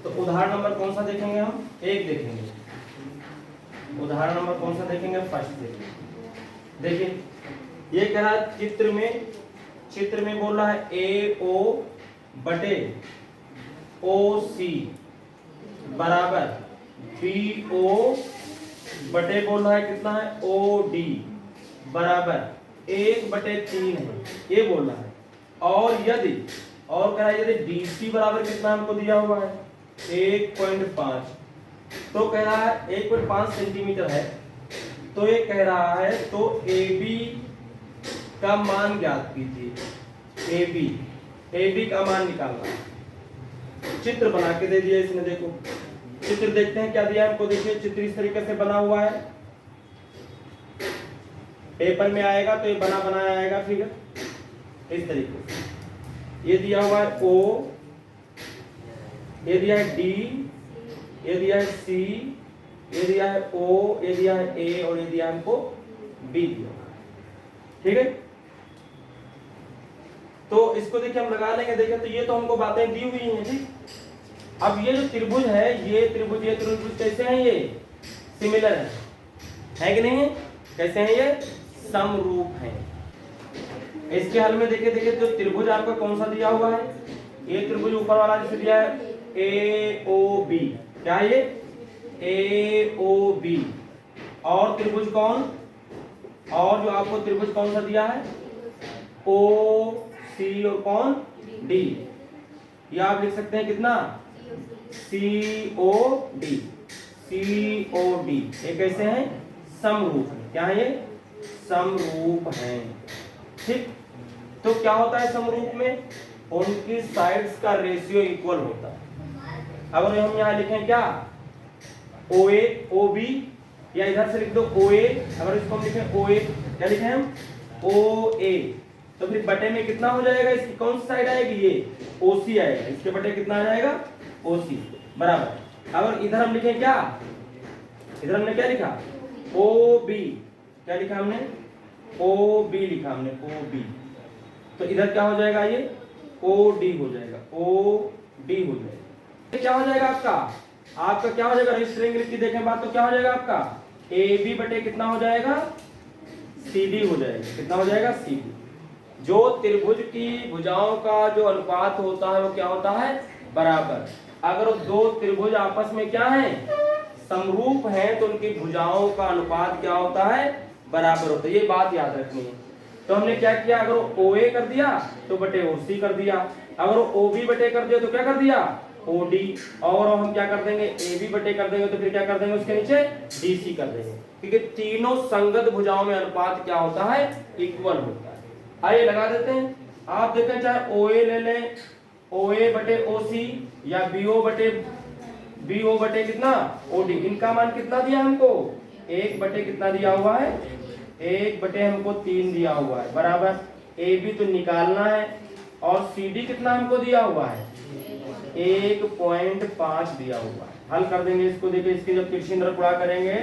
तो उदाहरण नंबर कौन सा देखेंगे हम? एक देखेंगे। उदाहरण नंबर कौन सा देखेंगे? फर्स्ट देखेंगे। देखिए ये कह रहा है चित्र में बोल रहा है ए ओ बटे ओ सी बराबर बी ओ बटे बोल रहा है कितना है ओ डी बराबर 1/3 है, ये बोल रहा है। और यदि और कह रहा है यदि डी सी बराबर कितना हमको दिया हुआ है 1.5, तो कह रहा है 1.5 सेंटीमीटर है, तो ये कह रहा है तो ए बी का मान ज्ञात कीजिए। ए बी का मान निकालना है। चित्र बना के दे दिया इसने, देखो चित्र देखते हैं क्या दिया है हमको। देखिए चित्र इस तरीके से बना हुआ है, पेपर में आएगा तो ये बना बनाया आएगा फिगर इस तरीके से। ये दिया हुआ है ओ, ये दिया है डी, ये दिया है सी, ये दिया है ओ, ये दिया है ए और ये दिया है हमको बी दिया। ठीक है, तो इसको देखिए हम लगा लेंगे। देखिए तो ये तो हमको बातें दी हुई हैं। ठीक, अब ये जो त्रिभुज है ये त्रिभुज कैसे हैं? ये सिमिलर है कि नहीं है? कैसे हैं? ये समरूप हैं। इसके हल में देखिए तो त्रिभुज आपका कौन सा दिया हुआ है? ये त्रिभुज ऊपर वाला जिसे दिया है ए ओ बी, क्या है ये? ए ओ बी। और त्रिभुज कौन? और जो आपको त्रिभुज कौन सा दिया है? ओ सी और कौन? डी। या आप लिख सकते हैं कितना? सी ओ डी। ये कैसे हैं? समरूप है। क्या है ये? समरूप हैं। ठीक, तो क्या होता है समरूप में? उनकी साइड्स का रेशियो इक्वल होता है। अगर हम यहाँ लिखें क्या ओ ए ओ बी, या इधर से लिख दो ओ ए, अगर इसको हम लिखें ओ ए, क्या लिखें हम? ओ ए, तो फिर बटे में कितना हो जाएगा? इसकी कौन सी साइड आएगी? ये ओ सी आएगा। इसके बटे कितना आ जाएगा? ओ सी बराबर। अगर इधर हम लिखें क्या, इधर हमने क्या लिखा? ओ बी, क्या लिखा हमने? ओ बी लिखा हमने, ओ बी। तो इधर क्या हो जाएगा? ये ओ डी हो जाएगा, ओ डी हो जाएगा। क्या हो जाएगा आपका? आपका क्या हो जाएगा? इस ट्रायंगल की देखें बात तो क्या हो जाएगा आपका? ए बी बटे कितना हो जाएगा? सी डी हो जाएगा। कितना हो जाएगा? C D. जो त्रिभुज की भुजाओं का जो अनुपात होता है वो क्या होता है? बराबर। अगर दो त्रिभुज आपस में क्या है? समरूप हैं, तो उनकी भुजाओं का अनुपात क्या होता है? बराबर होता है। ये बात याद रखनी है। तो हमने क्या किया? अगर ओ ए कर दिया तो बटे ओ सी कर दिया, अगर ओ बी बटे कर दिया तो क्या कर दिया? O D. और हम क्या कर देंगे? ए बी बटे कर देंगे तो फिर क्या कर देंगे? उसके नीचे डी सी कर देंगे, क्योंकि तीनों संगत भुजाओं में अनुपात क्या होता है? इक्वल होता है। आइए लगा देते हैं। आप देखें चाहे ओ ए ले लें, ओ ए बटे ओ सी, या बी ओ बटे कितना? O D. इनका मान कितना दिया हमको? 1 बटे कितना दिया हुआ है? 1 बटे हमको 3 दिया हुआ है बराबर। ए बी तो निकालना है, और सी डी कितना हमको दिया हुआ है? 1.5 दिया हुआ है। हल कर देंगे इसको। देखिए इसके जब तिरछिन्द्र गुणा करेंगे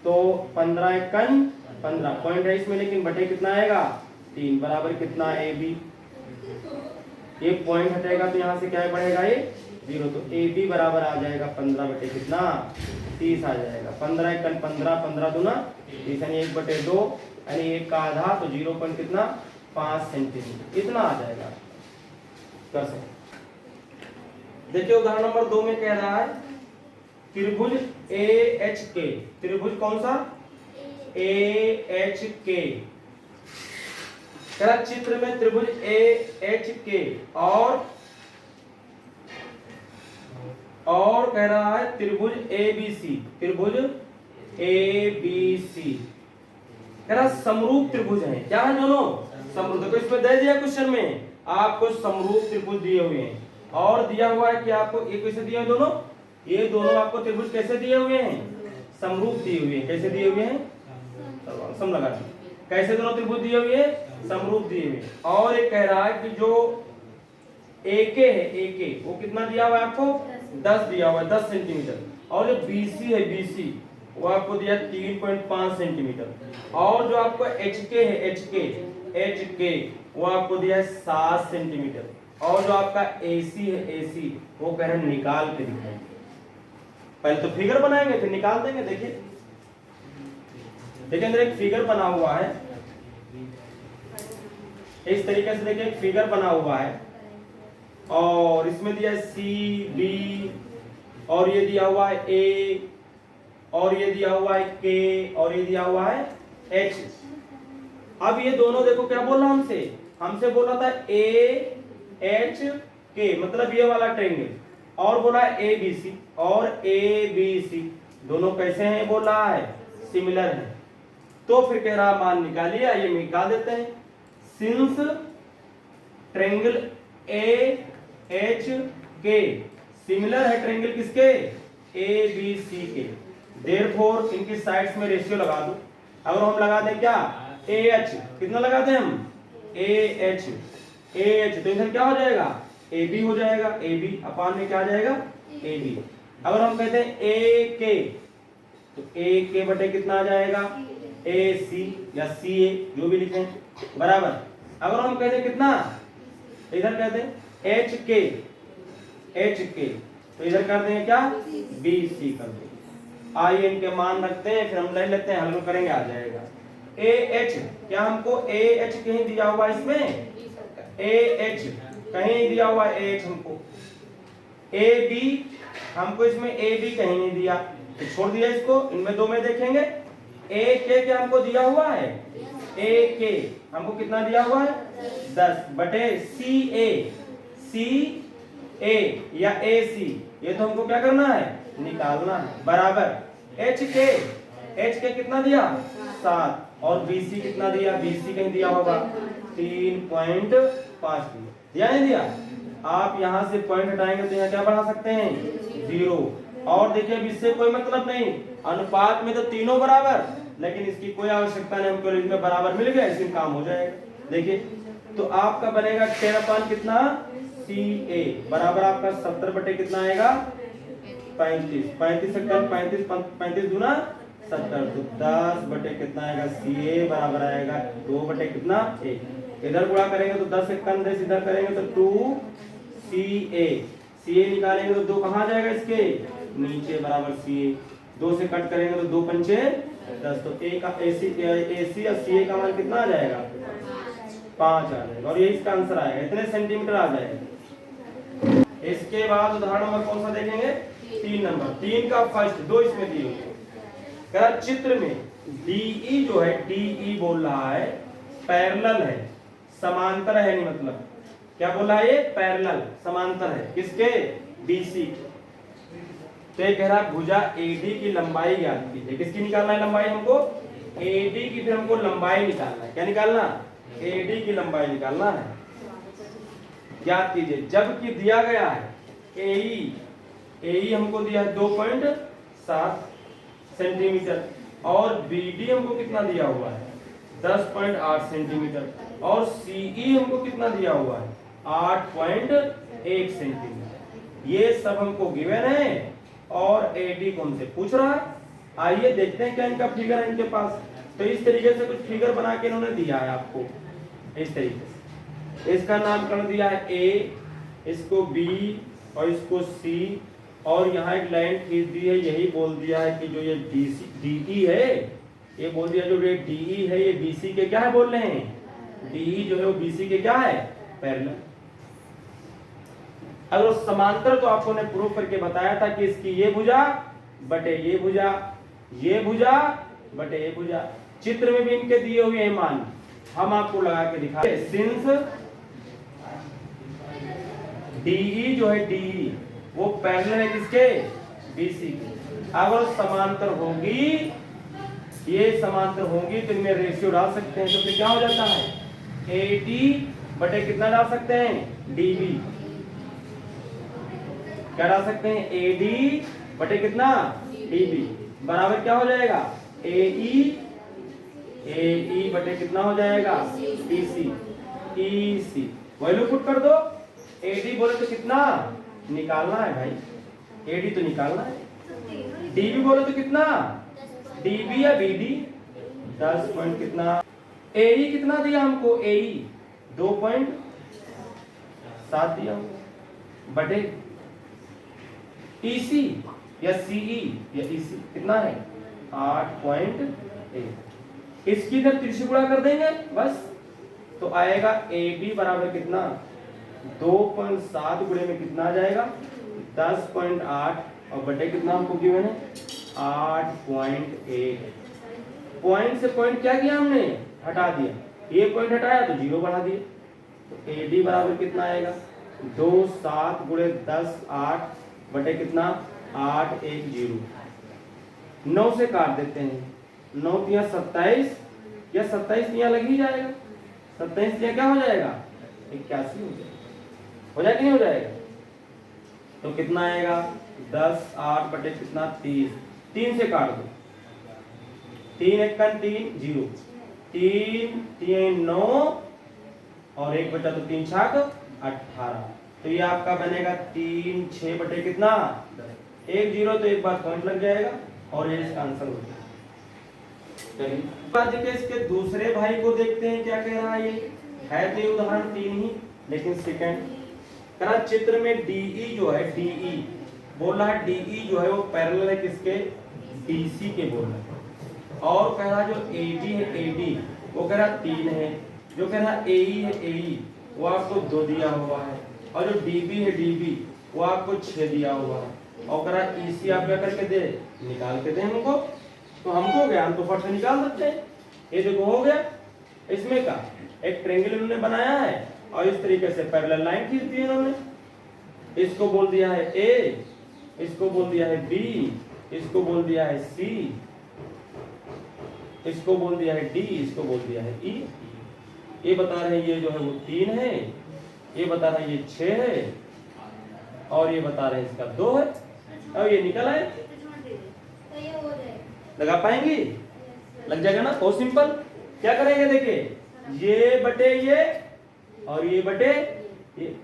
तो 15 एकन 15 पॉइंट है इसमें, लेकिन बटे कितना आएगा? 3 बराबर कितना? A B. ये पॉइंट हटेगा तो यहाँ से क्या बढ़ेगा? ये 0। तो ए बी बराबर आ जाएगा 15 बटे कितना? 30 आ जाएगा। 15 एकन 15, 15 दूना 30, यानी 1/2, यानी 1 का आधा, तो 0 पॉइंट कितना? 5 सेंटीमीटर। इतना आ जाएगा। कर सकते। देखिए उदाहरण नंबर 2 में कह रहा है त्रिभुज ए एच के। त्रिभुज कौन सा? ए एच के। चित्र में त्रिभुज ए एच के और कह रहा है त्रिभुज ए बी सी। त्रिभुज ए बी सी कह रहा समरूप त्रिभुज है। क्या है दोनों? समरूप। देखो इसमें दे दिया क्वेश्चन में आपको समरूप त्रिभुज दिए हुए हैं, और दिया हुआ है कि आपको ये कैसे दिए दोनों? ये दोनों आपको त्रिभुज कैसे दिए हुए हैं? समरूप दिए हुए हैं। कैसे दिए हुए हैं? सम लगा दो। कैसे दोनों त्रिभुज दिए हुए हैं? समरूप दिए हुए। और ये कह रहा है कि जो एके है, एके वो कितना दिया हुआ है आपको? 10 दिया हुआ है, 10 सेंटीमीटर। और जो बीसी है, बीसी वो आपको दिया 3.5 सेंटीमीटर। और जो आपको एचके है, एचके वो आपको दिया है 7 सेंटीमीटर। और जो आपका AC है AC वो कह रहे हैं निकाल के दिखाएंगे। पहले तो फिगर बनाएंगे फिर निकाल देंगे। देखिए अंदर एक फिगर बना हुआ है इस तरीके से। देखिए एक फिगर बना हुआ है और इसमें दिया है CB और ये दिया हुआ है A और ये दिया हुआ है K और ये दिया हुआ है H। अब ये दोनों देखो क्या बोल रहा हमसे बोला था AHK मतलब ये वाला ट्रायंगल, और बोला है ABC और ABC दोनों कैसे हैं बोल रहा है सिमिलर है। तो फिर कह रहा मान निकालिए, आइए निकाल देते हैं। सिंस ट्रायंगल AHK सिमिलर है ट्रायंगल किसके ABC के, देयरफॉर इनकी साइड्स में रेशियो लगा दो। अगर हम लगा दें क्या AH कितना लगाते हैं हम AH तो इधर क्या हो जाएगा AB हो जाएगा, AB अपान में क्या आ जाएगा AB। अगर हम कहते हैं AK तो AK बटे कितना आ जाएगा AC या CA जो भी लिखें बराबर। अगर हम कहते हैं कितना इधर कहते हैं HK तो इधर कर देंगे क्या BC कर देंगे। आइए इनके मान रखते हैं फिर हम ले लेते हैं, हल करेंगे आ जाएगा। AH क्या हमको AH कहीं दिया हुआ है इसमें AH कहीं दिया हुआ है AH हमको। AB हमको इसमें AB कहीं नहीं दिया तो छोड़ दिया इसको, इनमें दो में देखेंगे। AK क्या हमको दिया हुआ है AK हमको कितना दिया हुआ है 10 बटे CA या AC ये तो हमको क्या करना है निकालना है बराबर। HK कितना दिया 7 और BC कितना दिया BC कहीं दिया होगा 3.5 दिया नहीं दिया। आप यहां से पॉइंट हटाएंगे तो यहाँ क्या बढ़ा सकते हैं 0। और देखिए अब इससे कोई मतलब नहीं, अनुपात में तो तीनों बराबर, लेकिन इसकी कोई आवश्यकता नहीं, हमको इसमें बराबर मिल गया इसमें काम हो जाएगा। देखिए तो आपका बनेगा 10 कितना CA बराबर आपका 70 बटे कितना आएगा 35 से कल 35 दूना 70 तो 10 बटे कितना आएगा CA बराबर आएगा 2 बटे कितना 1। इधर गुणा करेंगे तो 10 से कम 10 इधर करेंगे तो 2CA निकालेंगे तो 2 कहाँ जाएगा इसके नीचे बराबर CA। 2 से कट करेंगे तो 2 पंचे 10 तो A का AC और CA का मान कितना आ जाएगा 5 आ जाएगा और ये इसका आंसर आएगा इतने सेंटीमीटर आ जाएगा। इसके बाद उदाहरण नंबर कौन सा देखेंगे 3 नंबर। 3 का फर्स्ट 2 इसमें दिए हुए कह चित्र में DE जो है DE बोल रहा है पैरेलल है समांतर है, नहीं मतलब क्या बोल रहा है ये पैरेलल समांतर है किसके BC। तो ये कह रहा है भुजा AD की लंबाई ज्ञात कीजिए। किसकी निकालना है लंबाई हमको AD की, फिर हमको लंबाई निकालना है। क्या निकालना AD की लंबाई निकालना है ज्ञात कीजिए। जबकि दिया गया है AE हमको दिया है 2.7 सेंटीमीटर और BD हमको कितना दिया हुआ है 10.8 सेंटीमीटर और CE हमको कितना दिया हुआ है 8.1 सेंटीमीटर। ये सब हमको गिवन है और AD कौन से पूछ रहा है। आइए देखते हैं क्या इनका फिगर है इनके पास। तो इस तरीके से कुछ फिगर बना के इन्होंने दिया है आपको इस तरीके से। इसका नामकरण दिया है A, इसको B और इसको C और यहाँ एक लाइन खींच दी है, यही बोल दिया है कि जो ये DE है ये बोल दिया जो ये DE है ये BC के क्या है बोल रहे हैं DE जो है वो BC के क्या है पैरेलल। अगर समांतर तो आपको ने प्रूफ करके बताया था कि इसकी ये भुजा बटे ये भुजा बटे ये भुजा। चित्र में भी इनके दिए हुए हैं मान, हम आपको लगा के दिखा। सिंस DE जो है DE वो पैरेलल है किसके BC के। अगर समांतर होगी ये समांतर होगी तो इनमें रेशियो डाल सकते हैं तो फिर क्या हो जाता है AD बटे कितना डाल सकते हैं DB। क्या डाल सकते हैं AD बटे कितना DB बराबर क्या हो जाएगा AE बटे कितना हो जाएगा EC वैल्यू पुट कर दो। AD बोले तो कितना निकालना है भाई AD तो निकालना है। DB बोले तो कितना DB या BD 10 पॉइंट कितना। AE कितना दिया हमको AE 7 दिया हुआ बटे ईसी या सीई या ईसी कितना है 8.1। इसकी इधर तिरछी गुणा कर देंगे बस, तो आएगा ए बी बराबर कितना 2.7 गुणे में कितना आ जाएगा 10.8 और बटे कितना हमको गिवन है 8.1। पॉइंट से पॉइंट क्या किया हमने हटा दिया, ये पॉइंट हटाया तो 0 बढ़ा दिए, तो ए डी बराबर कितना आएगा 2 7 गुणे 10 8 बटे कितना 8 1 0। 9 से काट देते हैं, 9 तिया 27 या 27 तिया लग ही जाएगा, 27 तिया क्या हो जाएगा 81 हो जाएगा कि नहीं हो जाएगा। तो कितना आएगा 10 8 बटे कितना 30, 3 से काट दो 3 1 3 0 3 3 9 और 1 बचा तो 3 छाक 18। तो ये आपका बनेगा 3 6 बटे कितना 1 0, तो एक बार पॉइंट लग जाएगा और ये इसका आंसर हो जाएगा। चलिए बाद देखिए इसके दूसरे भाई को देखते हैं क्या कह रहा है। ये है तो उदाहरण 3 ही, लेकिन सेकंड करा चित्र में डीई जो है डीई बोल रहा है, डीई जो है वो पैरेलल है किसके डीसी के बोल रहा है, और कह रहा जो एडी है एडी वो कह रहा 3 है, जो कह रहा एई है एई वो आपको 2 दिया हुआ है, और जो डीबी है डीबी वो आपको 6 दिया हुआ है, और कह रहा ईसी आप क्या करके दे निकाल के दे हमको, तो हमको गया हम तो फट से निकाल सकते हैं। ये देखो हो गया, इसमें का एक ट्रायंगल इन्होंने बनाया है और इस तरीके से पैरेलल लाइन खींच दी इन्होंने, इसको बोल दिया है ए, इसको बोल दिया है बी, इसको बोल दिया है सी, इसको बोल दिया है डी, इसको बोल दिया है ई। ये बता रहे हैं ये जो है वो 3 है, ये बता रहे हैं ये 6 है, और ये बता रहे हैं इसका 2 है, और ये निकल आए। लगा पाएंगे? लग जाएगा ना, बहुत सिंपल। क्या करेंगे देखिए ये बटे ये और ये बटे ये,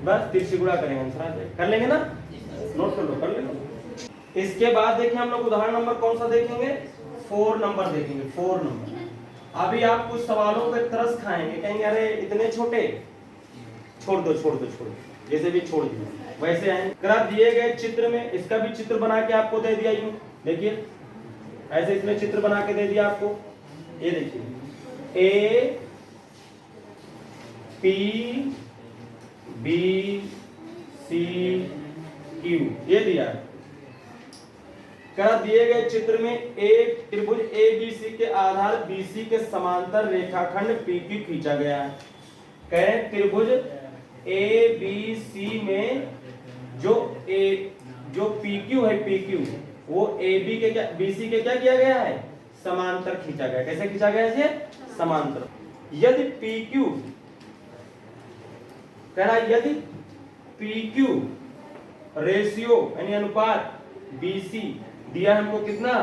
बस तिरछी गुणा करेंगे आंसर कर लेंगे ना, नोट कर लो कर लेंगे। इसके बाद देखिए हम लोग उदाहरण नंबर कौन सा देखेंगे 4 नंबर देखेंगे, 4 नंबर। अभी आप कुछ सवालों पे तरस खाएंगे, कहेंगे अरे इतने छोटे, छोड़ दो छोड़ दो छोड़ दो, जैसे भी छोड़ दिया वैसे आए। करा दिए गए चित्र में इसका भी चित्र बना के आपको दे दिया, यूं देखिए ऐसे इसमें चित्र बना के दे दिया आपको। ये देखिए A P B C Q ये दिया। करा दिए गए चित्र में एक त्रिभुज ए बी सी के आधार बीसी के समांतर रेखाखंड पी क्यू खींचा गया है। कह त्रिभुज ए बी सी में जो पी क्यू है पी क्यू वो ए बी के क्या बीसी के क्या किया गया है समांतर खींचा गया। कैसे खींचा गया इसे समांतर। यदि पी क्यू कह रहा है यदि पी क्यू रेशियो यानी अनुपात बीसी दिया हमको कितना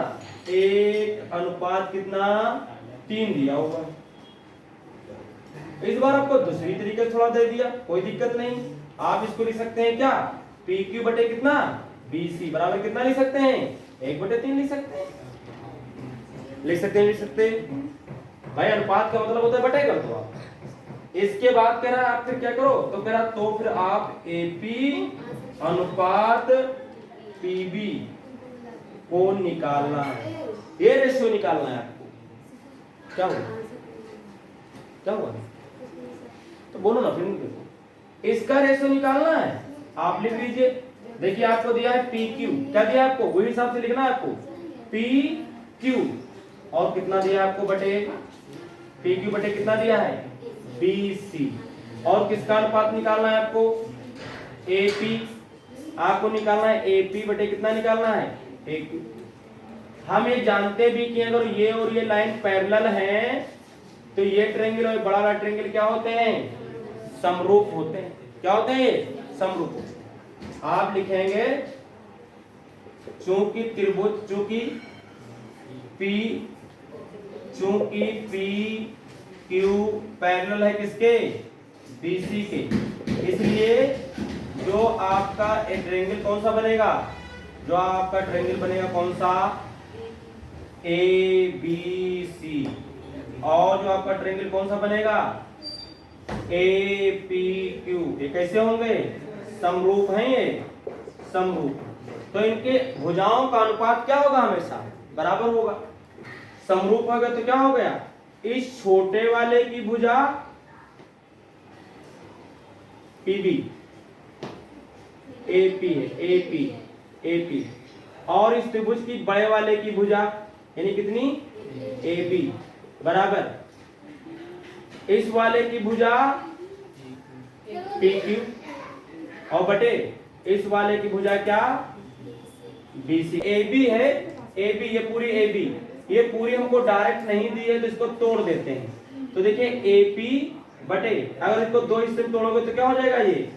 1 अनुपात कितना 3 दिया होगा। इस बार आपको दूसरी तरीके से थोड़ा दे दिया, कोई दिक्कत नहीं। आप इसको लिख सकते हैं क्या पी क्यू बटे कितना बीसी बराबर कितना लिख सकते हैं 1/3 लिख सकते हैं, लिख सकते हैं लिख सकते हैं। भाई अनुपात का मतलब होता है बटे कर दो आप। इसके बाद कह रहा है आप फिर क्या करो, तो कह रहा तो फिर आप एपी अनुपात पीबी को निकालना है, ये रेशियो निकालना है आपको। क्या हुआ क्या हुआ तो बोलो ना फिर। इसका रेशियो निकालना है, आप लिख लीजिए। देखिए आपको दिया है पी क्यू, क्या दिया आपको वही हिसाब से लिखना है आपको पी क्यू, और कितना दिया आपको बटे पी क्यू बटे कितना दिया है बी सी, और किसका अनुपात निकालना है आपको ए पी, आपको निकालना है ए पी बटे कितना निकालना है ए क्यू। हम ये जानते भी कि अगर ये और ये लाइन पैरेलल है तो ये ट्रायंगल और बड़ा वाला ट्रायंगल क्या होते हैं समरूप होते हैं। क्या होते हैं ये समरूप होते हैं। आप लिखेंगे चूंकि त्रिभुज चूंकि पी क्यू पैरेलल है किसके बीसी के, इसलिए जो आपका एक ट्रायंगल कौन सा बनेगा, जो आपका ट्रायंगल बनेगा कौन सा ए बी सी, और जो आपका ट्रायंगल कौन सा बनेगा ए पी क्यू, ये कैसे होंगे? समरूप हैं ये, समरूप। तो इनके भुजाओं का अनुपात क्या होगा? हमेशा बराबर होगा। समरूप होगा तो क्या हो गया? इस छोटे वाले की भुजा पीबी, एपी है, एपी एपी, और इस त्रिभुज की बड़े वाले की भुजा यानी कितनी? एबी बराबर इस वाले की भुजा पीक्यू और बटे इस वाले की भुजा क्या? बीसी। एबी है, एबी, ये पूरी एबी, ये पूरी हमको डायरेक्ट नहीं दी है तो इसको तोड़ देते हैं। तो देखिए एपी बटे, अगर इसको दो हिस्से में तोड़ोगे तो क्या हो जाएगा? ये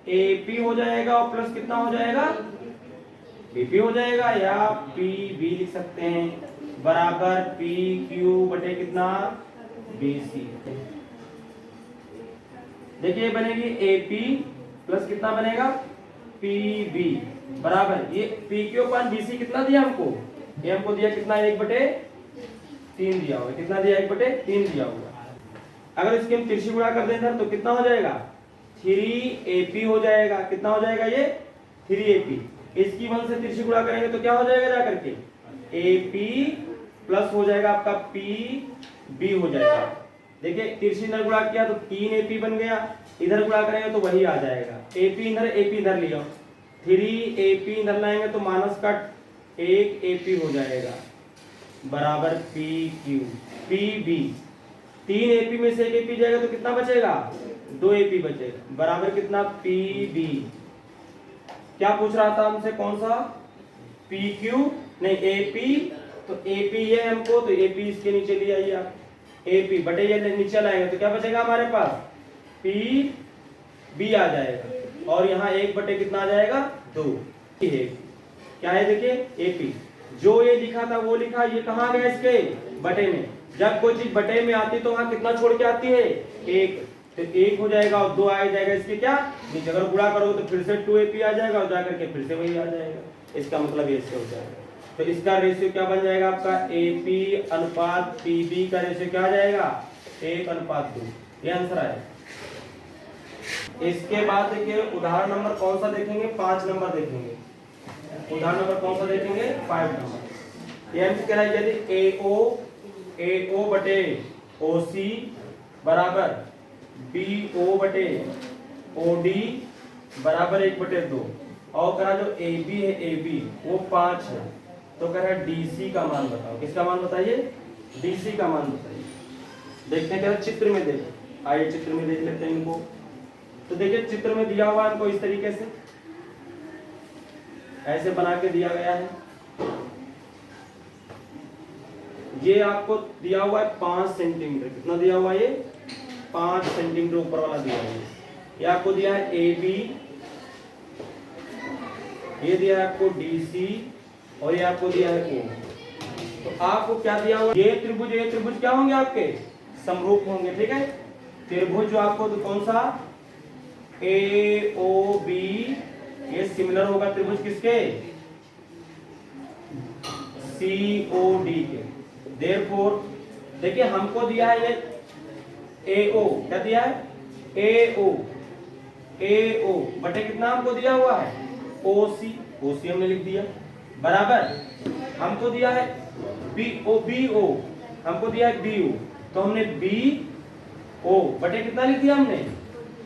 एपी हो जाएगा और प्लस कितना हो जाएगा? बीपी हो जाएगा, या पीबी लिख सकते हैं बराबर पी क्यू बटे कितना? बीसी। देखिए बनेगी एपी प्लस कितना बनेगा? पीबी बराबर ये पी क्यू अपन बीसी कितना दिया हमको? ये हमको दिया कितना? 1/3 दिया हुआ। कितना दिया? 1/3 दिया हुआ। अगर इसके हम तिरछी गुणा कर दें तो कितना हो जाएगा? 3AP हो जाएगा। कितना हो जाएगा? ये 3AP। इसकी 1 से तिरछी गुणा करेंगे तो क्या हो जाएगा? जा करके AP प्लस हो जाएगा आपका PB हो जाएगा। देखिए तिरछी इधर गुणा किया तो 3AP बन गया, इधर गुणा करेंगे तो वही आ जाएगा। AP इधर लिया, 3AP इधर लाएंगे तो माइनस का 1AP हो जाएगा बराबर PQ PB। 3AP में से 1AP जाएगा तो कितना बचेगा? 2AP बचेगा बराबर कितना? PB। क्या पूछ रहा था हमसे? कौन सा? PQ नहीं AP, तो AP ये हमको, तो AP इसके नीचे ले आइए आप। AP बटे ये नीचे लाएंगे तो क्या बचेगा हमारे पास? PB आ जाएगा और यहाँ 1 बटे कितना आ जाएगा? 2। क्या है? देखिए AP जो ये लिखा था वो लिखा, ये कहाँ गया? इसके बटे में। जब कोई चीज बटे में आती तो वहां कितना छोड़ के आती है? 1। तो 1 हो जाएगा और 2 आ जाएगा इसके क्या? नीचे। अगर गुणा करोगे तो फिर से 2AP आ जाएगा और जाकर के फिर से वही आ जाएगा। इसका मतलब ये ऐसे हो जाएगा। तो इसका रेशियो क्या बन जाएगा आपका? AP अनुपात PB का रेशियो क्या आ जाएगा? 1:2। ये आंसर आएगा। इसके बाद देखिए उदाहरण नंबर कौन सा देखेंगे? 5 नंबर देखेंगे। उदाहरण नंबर कौन सा देखेंगे? 5 नंबर। ये हमसे कह रहा है यदि AO बटे OC बराबर BO बटे OD बराबर 1/2 और कह रहा जो AB है AB वो 5 है, तो कह रहा DC का मान बताओ। किसका मान बताइए? DC का मान बताइए। देखते हैं, कह रहा चित्र में देख। आइए चित्र में देख लेते हैं इनको। तो देखिए चित्र में दिया हुआ है हमको इस तरीके से, ऐसे बना के दिया गया है। ये आपको दिया हुआ है 5 सेंटीमीटर। कितना दिया हुआ है? ये 5 सेंटीमीटर ऊपर वाला दिया हुआ है। ये आपको दिया है AB, ये दिया है आपको DC और ये आपको दिया है O। तो आपको क्या दिया हुआ? ये त्रिभुज क्या होंगे? आपके समरूप होंगे। ठीक है, त्रिभुज जो आपको तो कौन सा? AOB ये सिमिलर होगा त्रिभुज किसके? COD के। Therefore देखिए हमको दिया है ये AO, क्या दिया है? AO बटे कितना हमको दिया हुआ है? OC हमने लिख दिया बराबर हमको दिया है BO हमको दिया है BO, तो हमने BO बटे कितना लिख दिया? हमने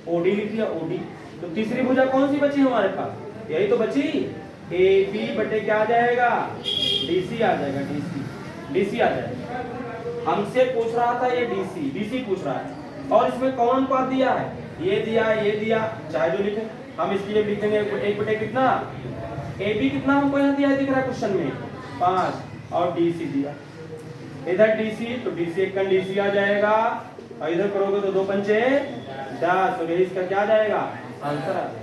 OD लिख दिया OD। तो तीसरी भुजा कौन सी बची हमारे पास? यही तो बची, AB बटे क्या आ जाएगा? DC आ जाएगा। DC आ जाएगा। हमसे पूछ रहा था ये DC पूछ रहा है, और इसमें कौन अनुपात दिया है? ये दिया, चाहे जो लिखे। हम इसके लिए लिखेंगे 1 बटे कितना? AB कितना हमको यहाँ दिया है, दिख रहा है क्वेश्चन में 5 और DC दिया। इधर DC तो DC 1 DC आ जाएगा और इधर करोगे तो 2 पंचे 10, तो इसका क्या आ जाएगा? आंसर आ जाएगा।